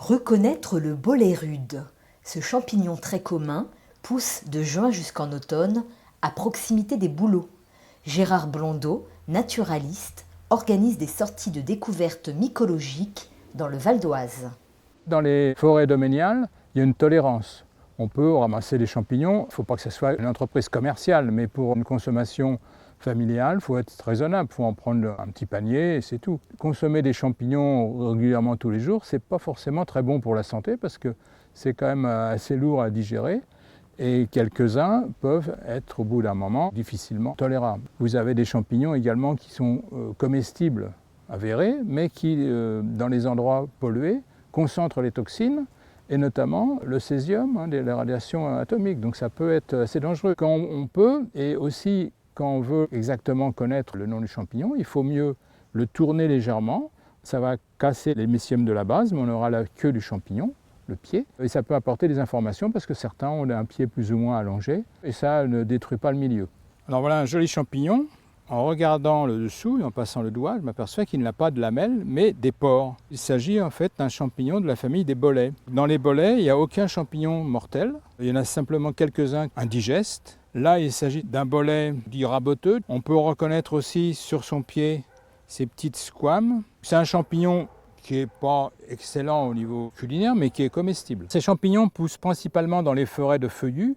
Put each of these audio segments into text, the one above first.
Reconnaître le bolet rude. Ce champignon très commun pousse de juin jusqu'en automne à proximité des bouleaux. Gérard Blondeau, naturaliste, organise des sorties de découverte mycologique dans le Val d'Oise. Dans les forêts domaniales, il y a une tolérance. On peut ramasser des champignons, il ne faut pas que ce soit une entreprise commerciale, mais pour une consommation familiale, il faut être raisonnable, il faut en prendre un petit panier et c'est tout. Consommer des champignons régulièrement tous les jours, ce n'est pas forcément très bon pour la santé parce que c'est quand même assez lourd à digérer et quelques-uns peuvent être au bout d'un moment difficilement tolérables. Vous avez des champignons également qui sont comestibles, avérés, mais qui, dans les endroits pollués, concentrent les toxines et notamment le césium, les radiations atomiques. Donc ça peut être assez dangereux. Quand on peut, et aussi quand on veut exactement connaître le nom du champignon, il faut mieux le tourner légèrement. Ça va casser les mycéliums de la base, mais on aura la queue du champignon, le pied. Et ça peut apporter des informations parce que certains ont un pied plus ou moins allongé et ça ne détruit pas le milieu. Alors voilà un joli champignon. En regardant le dessous et en passant le doigt, je m'aperçois qu'il n'a pas de lamelles, mais des pores. Il s'agit en fait d'un champignon de la famille des bolets. Dans les bolets, il n'y a aucun champignon mortel. Il y en a simplement quelques-uns indigestes. Là, il s'agit d'un bolet dit raboteux. On peut reconnaître aussi sur son pied ces petites squames. C'est un champignon qui n'est pas excellent au niveau culinaire, mais qui est comestible. Ces champignons poussent principalement dans les forêts de feuillus,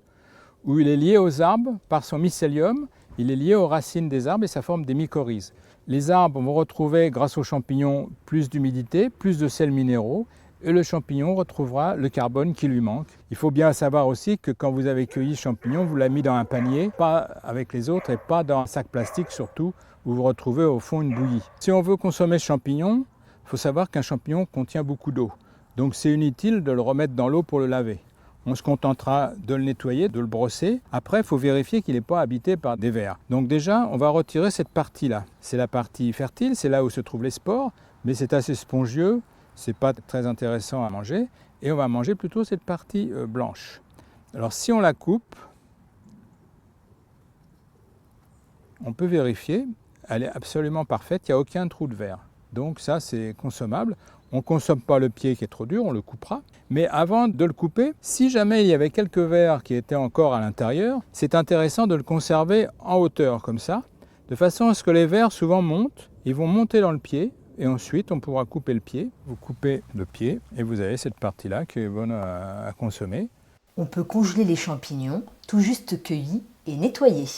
où il est lié aux arbres par son mycélium. Il est lié aux racines des arbres et ça forme des mycorhizes. Les arbres vont retrouver, grâce aux champignons, plus d'humidité, plus de sels minéraux, et le champignon retrouvera le carbone qui lui manque. Il faut bien savoir aussi que quand vous avez cueilli ce champignon, vous l'avez mis dans un panier, pas avec les autres et pas dans un sac plastique surtout, où vous retrouvez au fond une bouillie. Si on veut consommer ce champignon, il faut savoir qu'un champignon contient beaucoup d'eau. Donc c'est inutile de le remettre dans l'eau pour le laver. On se contentera de le nettoyer, de le brosser. Après, il faut vérifier qu'il n'est pas habité par des vers. Donc déjà, on va retirer cette partie-là. C'est la partie fertile, c'est là où se trouvent les spores, mais c'est assez spongieux, c'est pas très intéressant à manger. Et on va manger plutôt cette partie blanche. Alors si on la coupe, on peut vérifier, elle est absolument parfaite, il n'y a aucun trou de verre. Donc ça, c'est consommable. On ne consomme pas le pied qui est trop dur, on le coupera. Mais avant de le couper, si jamais il y avait quelques vers qui étaient encore à l'intérieur, c'est intéressant de le conserver en hauteur comme ça, de façon à ce que les vers souvent montent, ils vont monter dans le pied, et ensuite on pourra couper le pied. Vous coupez le pied et vous avez cette partie-là qui est bonne à consommer. On peut congeler les champignons, tout juste cueillis et nettoyés.